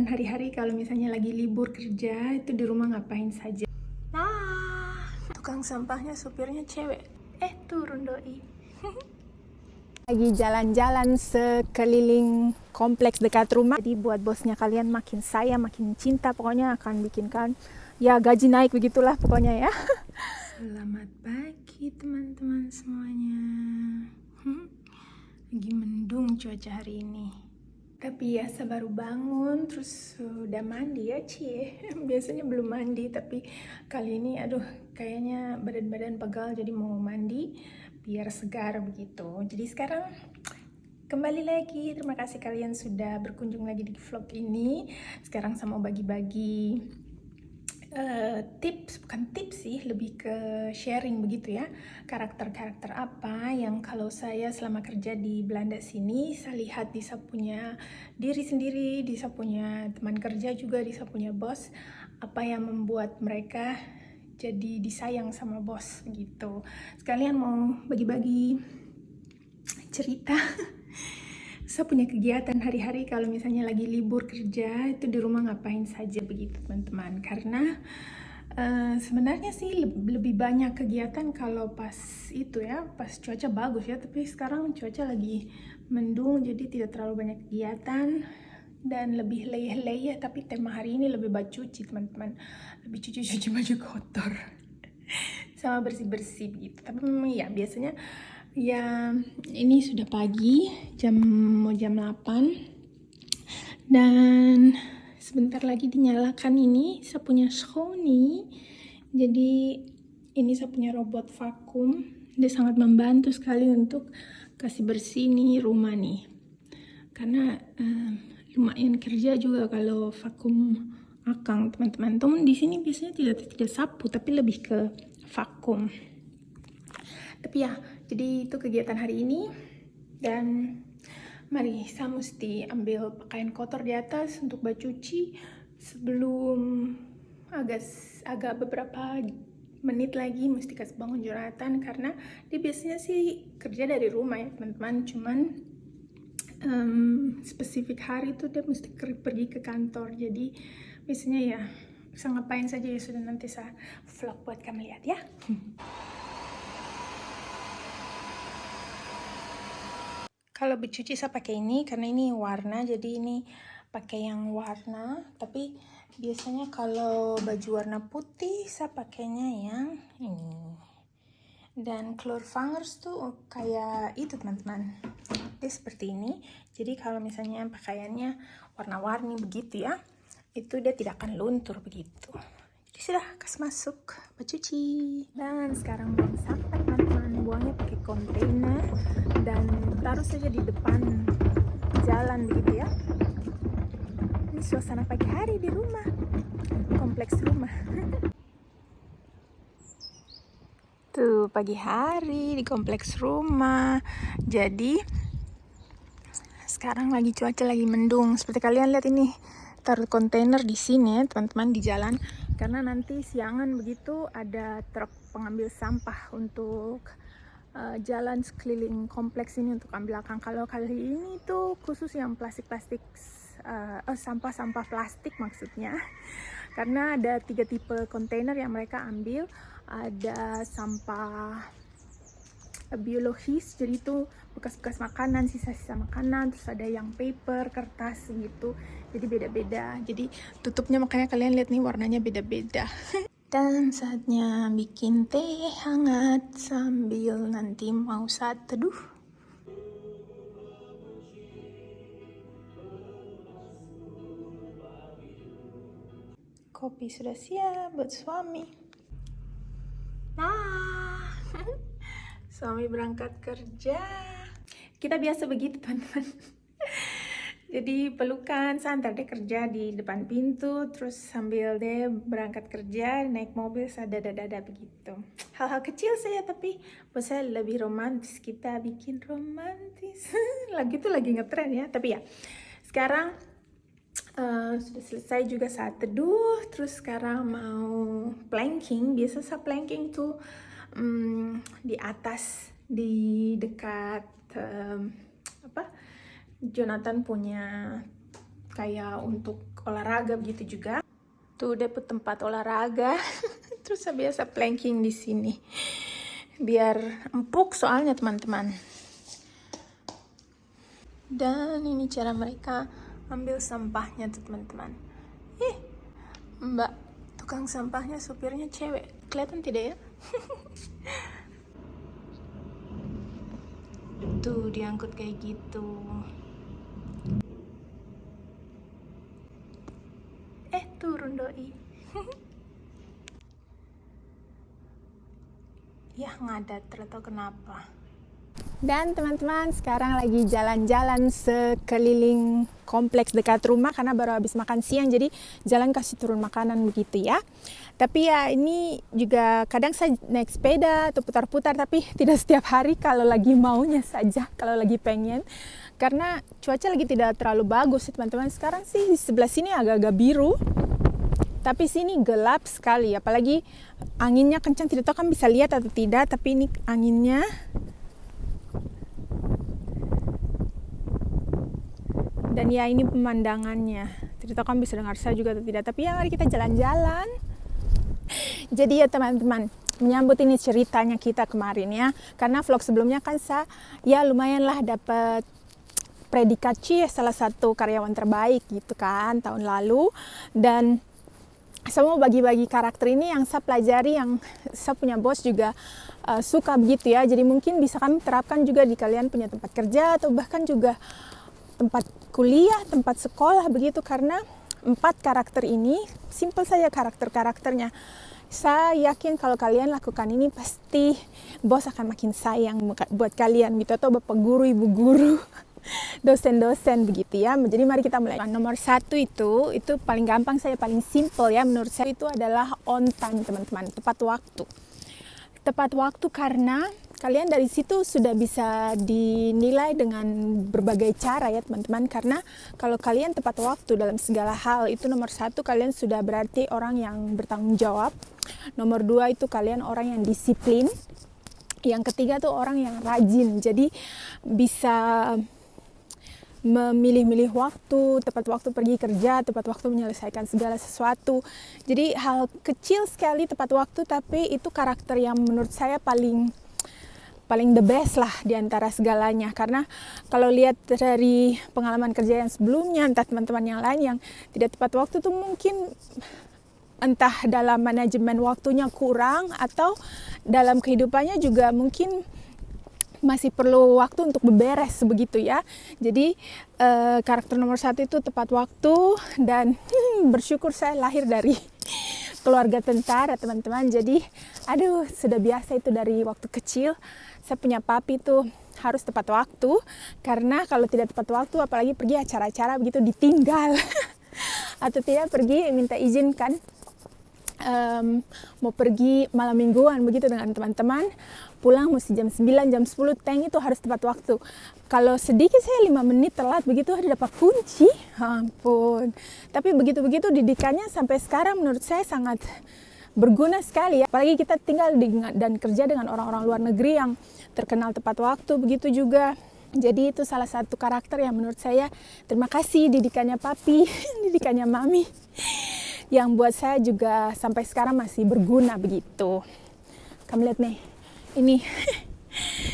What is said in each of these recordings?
hari-hari kalau misalnya lagi libur kerja itu di rumah ngapain saja. Tukang sampahnya supirnya cewek. Turun doi. Lagi jalan-jalan sekeliling kompleks dekat rumah. Jadi buat bosnya kalian makin sayang, makin cinta, pokoknya akan bikinkan ya gaji naik begitulah pokoknya ya. Selamat pagi teman-teman semuanya. Lagi mendung cuaca hari ini. Tapi biasa baru bangun terus udah mandi ya cie. Biasanya belum mandi tapi kali ini aduh kayaknya badan-badan pegal jadi mau mandi biar segar begitu. Jadi sekarang kembali lagi, terima kasih kalian sudah berkunjung lagi di vlog ini. Sekarang saya mau bagi-bagi tips, bukan tips sih, lebih ke sharing begitu ya. Karakter-karakter apa yang kalau saya selama kerja di Belanda sini, saya lihat di saya punya diri sendiri, di saya punya teman kerja juga, di saya punya bos, apa yang membuat mereka jadi disayang sama bos gitu. Sekalian mau bagi-bagi cerita. Saya punya kegiatan hari-hari kalau misalnya lagi libur kerja itu di rumah ngapain saja begitu teman-teman. Karena sebenarnya sih lebih banyak kegiatan kalau pas itu ya, pas cuaca bagus ya. Tapi sekarang cuaca lagi mendung jadi tidak terlalu banyak kegiatan dan lebih leyeh-leyeh. Tapi tema hari ini lebih banyak cuci teman-teman, lebih cuci-cuci baju kotor sama bersih-bersih gitu. Tapi memang ya biasanya ya ini sudah pagi, mau jam 8 dan sebentar lagi dinyalakan ini saya punya Sony. Jadi ini saya punya robot vakum, dia sangat membantu sekali untuk kasih bersih nih rumah nih, karena lumayan kerja juga kalau vakum akang teman-teman. Teman di sini biasanya tidak sapu tapi lebih ke vakum. Tapi ya, jadi itu kegiatan hari ini. Dan mari, saya mesti ambil pakaian kotor di atas untuk cuci sebelum agak beberapa menit lagi mesti kasih bangun Jonathan, karena dia biasanya sih kerja dari rumah ya teman-teman, cuman spesifik hari itu dia mesti pergi ke kantor. Jadi biasanya ya bisa ngapain saja ya sudah, nanti saya vlog buat kamu lihat ya. Kalau bercuci saya pakai ini karena ini warna, jadi ini pakai yang warna. Tapi biasanya kalau baju warna putih saya pakainya yang ini. Dan Clourvangers tuh kayak itu teman-teman, dia seperti ini. Jadi kalau misalnya pakaiannya warna-warni begitu ya, itu dia tidak akan luntur begitu. Jadi sudah kasih masuk bercuci. Dan sekarang buang sampah teman-teman, buangnya pakai kontainer dan taruh saja di depan jalan begitu ya. Ini suasana pagi hari di rumah, kompleks rumah. Tuh pagi hari di kompleks rumah. Jadi sekarang lagi cuaca lagi mendung. Seperti kalian lihat ini, taruh kontainer di sini ya teman-teman, di jalan, karena nanti siangan begitu ada truk pengambil sampah untuk jalan sekeliling kompleks ini untuk ambil akang. Kalau kali ini tuh khusus yang plastik-plastik, sampah-sampah plastik maksudnya, karena ada 3 tipe kontainer yang mereka ambil. Ada sampah biologis, jadi itu bekas-bekas makanan, sisa-sisa makanan, terus ada yang paper, kertas gitu, jadi beda-beda. Jadi tutupnya makanya kalian lihat nih warnanya beda-beda. Dan saatnya bikin teh hangat sambil nanti mau saat teduh. Kopi sudah siap buat suami. Suami berangkat kerja. Kita biasa begitu teman-teman. Jadi pelukan, santai deh kerja di depan pintu, terus sambil deh berangkat kerja, naik mobil, dada-dada begitu. Hal-hal kecil saja tapi buat saya lebih romantis, kita bikin romantis. Lagu itu lagi ngetren ya, tapi ya sekarang sudah selesai juga saat teduh, terus sekarang mau planking. Biasa saya planking tuh di atas, di dekat Jonathan punya kayak untuk olahraga begitu juga. Tuh dapet tempat olahraga. Terus saya biasa planking di sini. Biar empuk soalnya teman-teman. Dan ini cara mereka ambil sampahnya tuh teman-teman. Mbak tukang sampahnya supirnya cewek. Kelihatan tidak ya? Tuh diangkut kayak gitu. Turun doi. Ya ngadat, ternyata kenapa. Dan teman-teman sekarang lagi jalan-jalan sekeliling kompleks dekat rumah karena baru habis makan siang, jadi jalan kasih turun makanan begitu ya. Tapi ya ini juga kadang saya naik sepeda atau putar-putar, tapi tidak setiap hari, kalau lagi maunya saja, kalau lagi pengen. Karena cuaca lagi tidak terlalu bagus teman-teman. Sekarang sih di sebelah sini agak-agak biru, tapi sini gelap sekali, apalagi anginnya kencang. Tidak tahu kan bisa lihat atau tidak, tapi ini anginnya. Dan ya ini pemandangannya. Tidak tahu kan bisa dengar saya juga atau tidak, tapi ya mari kita jalan-jalan. Jadi ya teman-teman, menyambut ini ceritanya kita kemarin ya, karena vlog sebelumnya kan saya ya lumayan lah dapat predikat salah satu karyawan terbaik gitu kan tahun lalu. Dan saya mau bagi-bagi karakter ini yang saya pelajari, yang saya punya bos juga suka begitu ya. Jadi mungkin bisa kami terapkan juga di kalian punya tempat kerja atau bahkan juga tempat kuliah, tempat sekolah begitu. Karena 4 karakter ini simple saja karakternya. Saya yakin kalau kalian lakukan ini pasti bos akan makin sayang buat kalian gitu, atau bapak guru, ibu guru, dosen-dosen begitu ya. Jadi mari kita mulai. Nomor 1 itu paling gampang, saya paling simple ya menurut saya, itu adalah on time teman-teman, tepat waktu. Tepat waktu karena kalian dari situ sudah bisa dinilai dengan berbagai cara ya teman-teman. Karena kalau kalian tepat waktu dalam segala hal, itu nomor 1 kalian sudah berarti orang yang bertanggung jawab. Nomor 2 itu kalian orang yang disiplin. Yang ketiga tuh orang yang rajin, jadi bisa memilih-milih waktu, tepat waktu pergi kerja, tepat waktu menyelesaikan segala sesuatu. Jadi hal kecil sekali tepat waktu, tapi itu karakter yang menurut saya paling the best lah di antara segalanya. Karena kalau lihat dari pengalaman kerja yang sebelumnya, entah teman-teman yang lain yang tidak tepat waktu tuh mungkin entah dalam manajemen waktunya kurang, atau dalam kehidupannya juga mungkin masih perlu waktu untuk beberes begitu ya. Jadi karakter nomor 1 itu tepat waktu. Dan bersyukur saya lahir dari keluarga tentara teman-teman. Jadi sudah biasa itu dari waktu kecil. Saya punya papi itu harus tepat waktu, karena kalau tidak tepat waktu, apalagi pergi acara-acara begitu, ditinggal atau tidak pergi minta izin kan, mau pergi malam mingguan begitu dengan teman-teman, pulang mesti jam 9, jam 10 tank, itu harus tepat waktu. Kalau sedikit saya 5 menit telat begitu dapat kunci, ampun. Tapi begitu-begitu didikannya sampai sekarang menurut saya sangat berguna sekali ya. Apalagi kita tinggal dan kerja dengan orang-orang luar negeri yang terkenal tepat waktu begitu juga. Jadi itu salah satu karakter yang menurut saya, terima kasih didikannya papi, didikannya mami, yang buat saya juga sampai sekarang masih berguna begitu. Kamu lihat nih, ini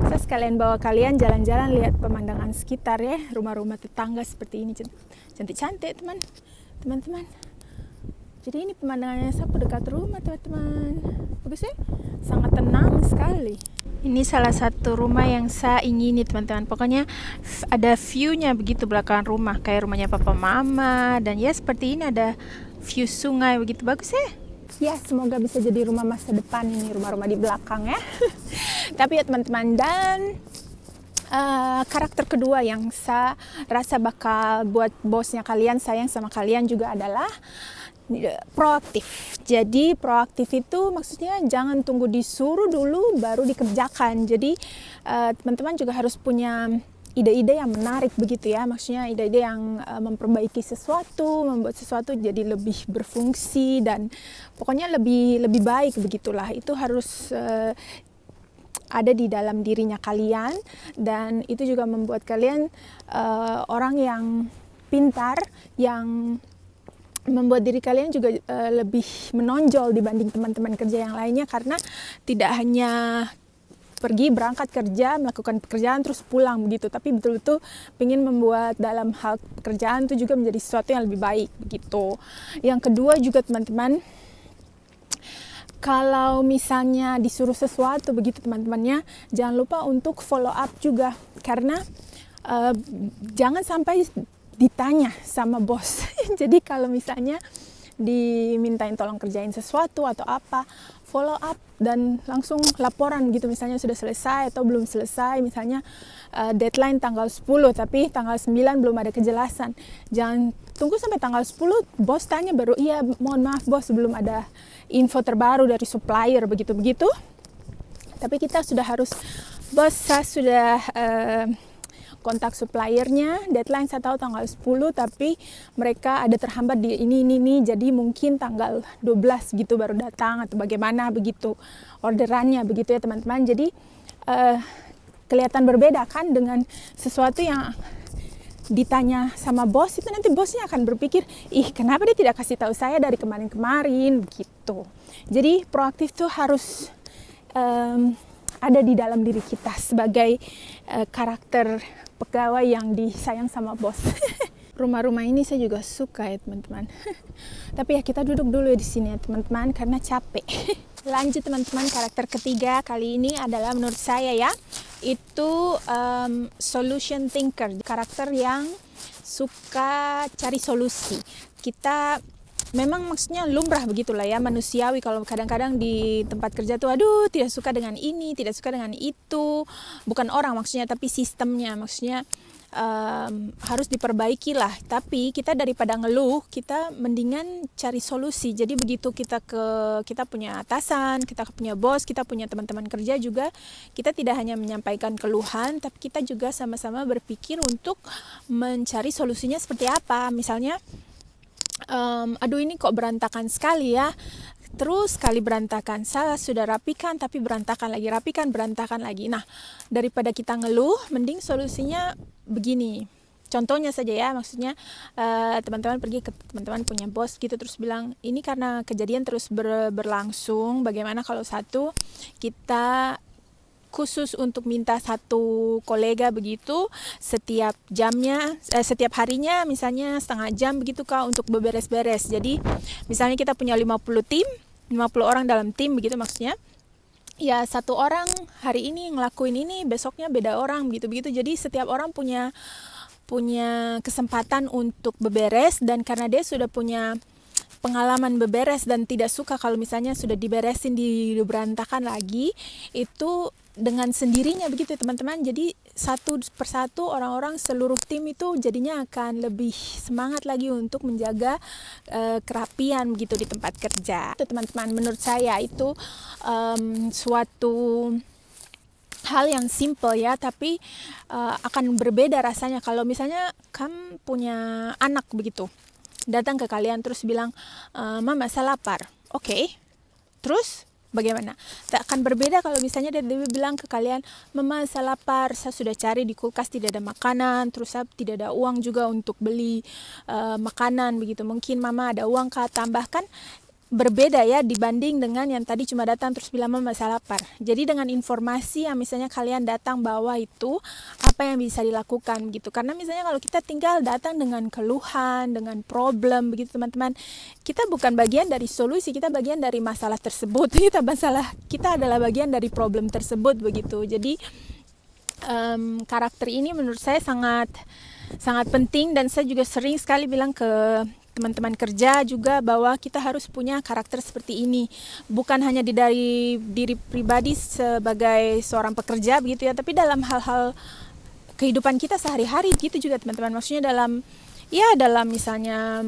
saya sekalian bawa kalian jalan-jalan, lihat pemandangan sekitar ya, rumah-rumah tetangga seperti ini, cantik-cantik teman-teman. Jadi ini pemandangannya sapu dekat rumah teman-teman, bagus ya, sangat tenang sekali. Ini salah satu rumah yang saya ingini teman-teman. Pokoknya ada view-nya begitu belakang rumah, kayak rumahnya papa mama. Dan ya seperti ini ada view sungai begitu, bagus ya. Ya semoga bisa jadi rumah masa depan ini, rumah-rumah di belakang ya. Tapi ya teman-teman, dan karakter kedua yang saya rasa bakal buat bosnya kalian sayang sama kalian juga adalah proaktif. Jadi proaktif itu maksudnya jangan tunggu disuruh dulu baru dikerjakan. Jadi teman-teman juga harus punya ide-ide yang menarik begitu ya. Maksudnya ide-ide yang memperbaiki sesuatu, membuat sesuatu jadi lebih berfungsi dan pokoknya lebih baik begitulah. Itu harus ada di dalam dirinya kalian, dan itu juga membuat kalian orang yang pintar, yang membuat diri kalian juga lebih menonjol dibanding teman-teman kerja yang lainnya, karena tidak hanya pergi berangkat kerja, melakukan pekerjaan terus pulang begitu, tapi betul-betul ingin membuat dalam hal pekerjaan itu juga menjadi sesuatu yang lebih baik begitu. Yang kedua juga teman-teman, kalau misalnya disuruh sesuatu begitu teman-temannya, jangan lupa untuk follow up juga, karena jangan sampai ditanya sama bos. Jadi kalau misalnya dimintain tolong kerjain sesuatu atau apa, follow up dan langsung laporan gitu, misalnya sudah selesai atau belum selesai, misalnya deadline tanggal 10 tapi tanggal 9 belum ada kejelasan. Jangan tunggu sampai tanggal 10 bos tanya baru iya mohon maaf bos belum ada info terbaru dari supplier begitu-begitu. Tapi kita sudah harus, bos saya sudah kontak suppliernya, deadline saya tahu tanggal 10 tapi mereka ada terhambat di ini, jadi mungkin tanggal 12 gitu baru datang atau bagaimana begitu orderannya begitu ya teman-teman. Jadi kelihatan berbeda kan dengan sesuatu yang ditanya sama bos, itu nanti bosnya akan berpikir, ih kenapa dia tidak kasih tahu saya dari kemarin-kemarin gitu. Jadi proaktif tuh harus ada di dalam diri kita sebagai karakter pegawai yang disayang sama bos. Rumah-rumah ini saya juga suka ya teman-teman. Tapi ya kita duduk dulu di sini ya teman-teman karena capek. Lanjut teman-teman, karakter ketiga kali ini adalah menurut saya ya, itu solution thinker, karakter yang suka cari solusi. Kita memang maksudnya lumrah begitulah ya, manusiawi kalau kadang-kadang di tempat kerja tuh aduh tidak suka dengan ini, tidak suka dengan itu, bukan orang maksudnya tapi sistemnya, maksudnya harus diperbaiki lah. Tapi kita daripada ngeluh, kita mendingan cari solusi. Jadi begitu kita punya atasan, kita punya bos, kita punya teman-teman kerja juga, kita tidak hanya menyampaikan keluhan, tapi kita juga sama-sama berpikir untuk mencari solusinya seperti apa. Misalnya aduh ini kok berantakan sekali ya, terus kali berantakan, saya sudah rapikan tapi berantakan lagi, rapikan berantakan lagi. Nah daripada kita ngeluh, mending solusinya begini. Contohnya saja ya, maksudnya teman-teman pergi ke teman-teman punya bos gitu, terus bilang ini karena kejadian terus berlangsung, bagaimana kalau satu kita khusus untuk minta satu kolega begitu setiap jamnya, setiap harinya misalnya setengah jam begitu Kak untuk beberes-beres. Jadi misalnya kita punya 50 orang dalam tim begitu, maksudnya ya satu orang hari ini ngelakuin ini, besoknya beda orang begitu-begitu. Jadi setiap orang punya kesempatan untuk beberes, dan karena dia sudah punya pengalaman beberes dan tidak suka kalau misalnya sudah diberesin berantakan lagi, itu dengan sendirinya begitu teman-teman. Jadi satu persatu orang-orang seluruh tim itu jadinya akan lebih semangat lagi untuk menjaga kerapian begitu di tempat kerja. Itu teman-teman, menurut saya itu suatu hal yang simple ya, tapi akan berbeda rasanya kalau misalnya kamu punya anak begitu datang ke kalian terus bilang mama saya lapar. Oke. Terus bagaimana? Tak akan berbeda kalau misalnya dia bilang ke kalian, mama saya lapar, saya sudah cari di kulkas tidak ada makanan, terus saya tidak ada uang juga untuk beli makanan begitu. Mungkin mama ada uang kah, tambahkan. Berbeda ya dibanding dengan yang tadi cuma datang terus bilang mama saya lapar. Jadi dengan informasi yang misalnya kalian datang bawa itu apa yang bisa dilakukan gitu. Karena misalnya kalau kita tinggal datang dengan keluhan, dengan problem begitu teman-teman, kita bukan bagian dari solusi, kita bagian dari masalah tersebut. Kita adalah bagian dari problem tersebut begitu. Jadi karakter ini menurut saya sangat penting, dan saya juga sering sekali bilang ke teman-teman kerja juga bahwa kita harus punya karakter seperti ini, bukan hanya dari diri pribadi sebagai seorang pekerja begitu ya, tapi dalam hal-hal kehidupan kita sehari-hari gitu juga teman-teman. Maksudnya dalam misalnya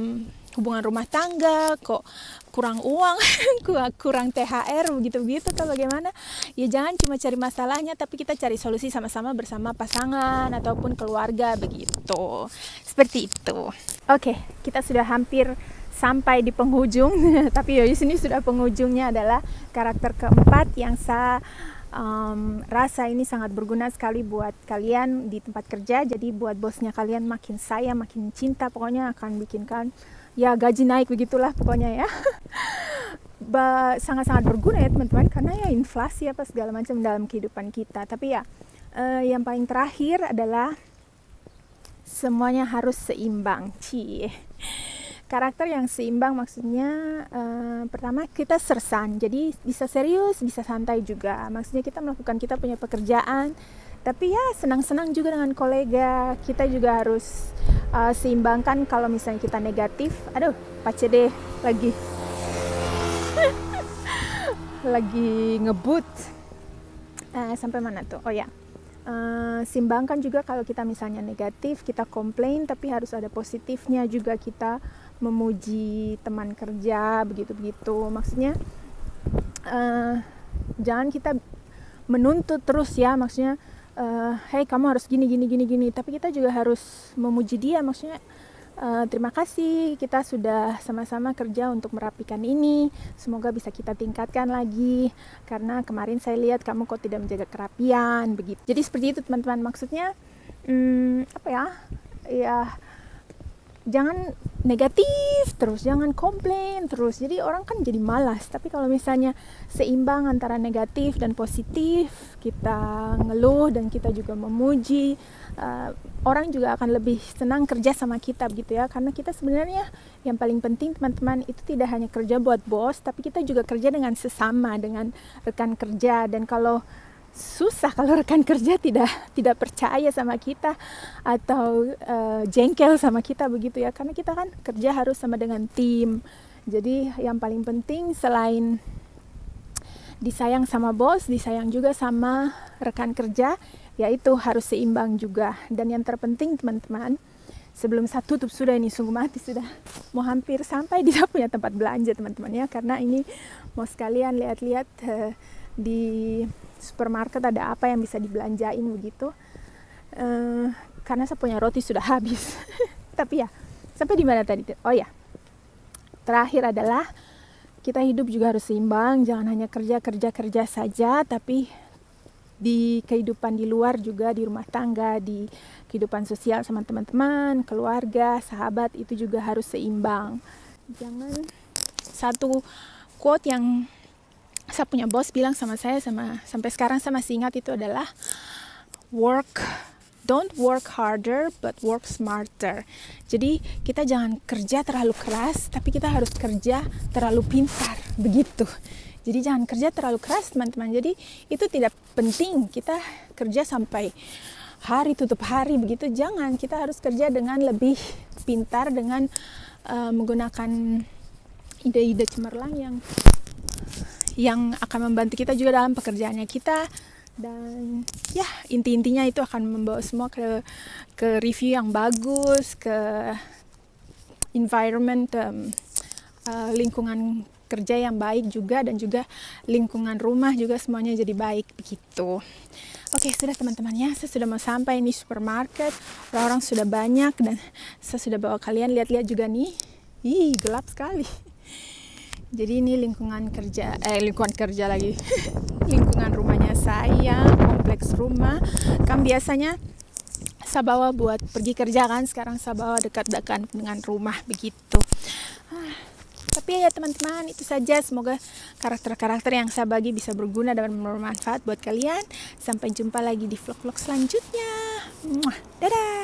hubungan rumah tangga, kok kurang uang, kurang THR begitu-begitu atau bagaimana, ya jangan cuma cari masalahnya, tapi kita cari solusi sama-sama bersama pasangan ataupun keluarga begitu. Seperti itu. Oke, kita sudah hampir sampai di penghujung, tapi di sini sudah penghujungnya adalah karakter keempat yang saya rasa ini sangat berguna sekali buat kalian di tempat kerja. Jadi buat bosnya kalian makin sayang, makin cinta, pokoknya akan bikinkan ya gaji naik begitulah pokoknya ya. Sangat-sangat berguna ya teman-teman, karena ya inflasi apa segala macam dalam kehidupan kita. Tapi ya yang paling terakhir adalah semuanya harus seimbang. Karakter yang seimbang maksudnya pertama kita sersan, jadi bisa serius, bisa santai juga. Maksudnya kita melakukan kita punya pekerjaan, tapi ya senang-senang juga dengan kolega. Kita juga harus seimbangkan. Kalau misalnya kita negatif, aduh pace deh lagi ngebut. Sampai mana tuh? Oh ya, seimbangkan juga kalau kita misalnya negatif, kita komplain, tapi harus ada positifnya juga, kita memuji teman kerja, begitu-begitu. Maksudnya jangan kita menuntut terus ya, maksudnya hey kamu harus gini, tapi kita juga harus memuji dia. Maksudnya terima kasih, kita sudah sama-sama kerja untuk merapikan ini, semoga bisa kita tingkatkan lagi, karena kemarin saya lihat kamu kok tidak menjaga kerapian, begitu. Jadi seperti itu teman-teman, maksudnya jangan negatif terus, jangan komplain terus, jadi orang kan jadi malas. Tapi kalau misalnya seimbang antara negatif dan positif, kita ngeluh dan kita juga memuji, orang juga akan lebih senang kerja sama kita begitu ya. Karena kita sebenarnya yang paling penting teman-teman itu tidak hanya kerja buat bos, tapi kita juga kerja dengan sesama, dengan rekan kerja. Dan kalau susah kalau rekan kerja tidak percaya sama kita atau jengkel sama kita begitu ya, karena kita kan kerja harus sama dengan tim. Jadi yang paling penting selain disayang sama bos, disayang juga sama rekan kerja, yaitu harus seimbang juga. Dan yang terpenting teman-teman, sebelum saya tutup sudah ini, sungguh mati sudah mau hampir sampai di punya tempat belanja teman-teman ya, karena ini mau sekalian lihat-lihat di supermarket ada apa yang bisa dibelanjain begitu. Karena saya punya roti sudah habis. Tapi ya, sampai di mana tadi? Oh ya, terakhir adalah kita hidup juga harus seimbang. Jangan hanya kerja saja, tapi di kehidupan di luar juga, di rumah tangga, di kehidupan sosial sama teman-teman, keluarga, sahabat, itu juga harus seimbang. Jangan, satu quote yang saya punya bos bilang sama saya, sampai sekarang saya masih ingat, itu adalah don't work harder but work smarter. Jadi kita jangan kerja terlalu keras, tapi kita harus kerja terlalu pintar, begitu. Jadi jangan kerja terlalu keras teman-teman. Jadi itu tidak penting kita kerja sampai hari tutup hari begitu, jangan. Kita harus kerja dengan lebih pintar, dengan menggunakan ide-ide cemerlang yang akan membantu kita juga dalam pekerjaannya kita. Dan ya intinya itu akan membawa semua ke review yang bagus, ke environment, lingkungan kerja yang baik juga, dan juga lingkungan rumah juga semuanya jadi baik begitu. Oke, sudah teman-teman ya, saya sudah mau sampai di supermarket, orang-orang sudah banyak, dan saya sudah bawa kalian lihat-lihat juga nih. Gelap sekali. Jadi ini lingkungan kerja lagi. Lingkungan rumahnya saya, kompleks rumah. Kan biasanya saya bawa buat pergi kerja kan, sekarang saya bawa dekat-dekat dengan rumah begitu. Tapi ya teman-teman, itu saja. Semoga karakter-karakter yang saya bagi bisa berguna dan bermanfaat buat kalian. Sampai jumpa lagi di vlog-vlog selanjutnya. Dadah!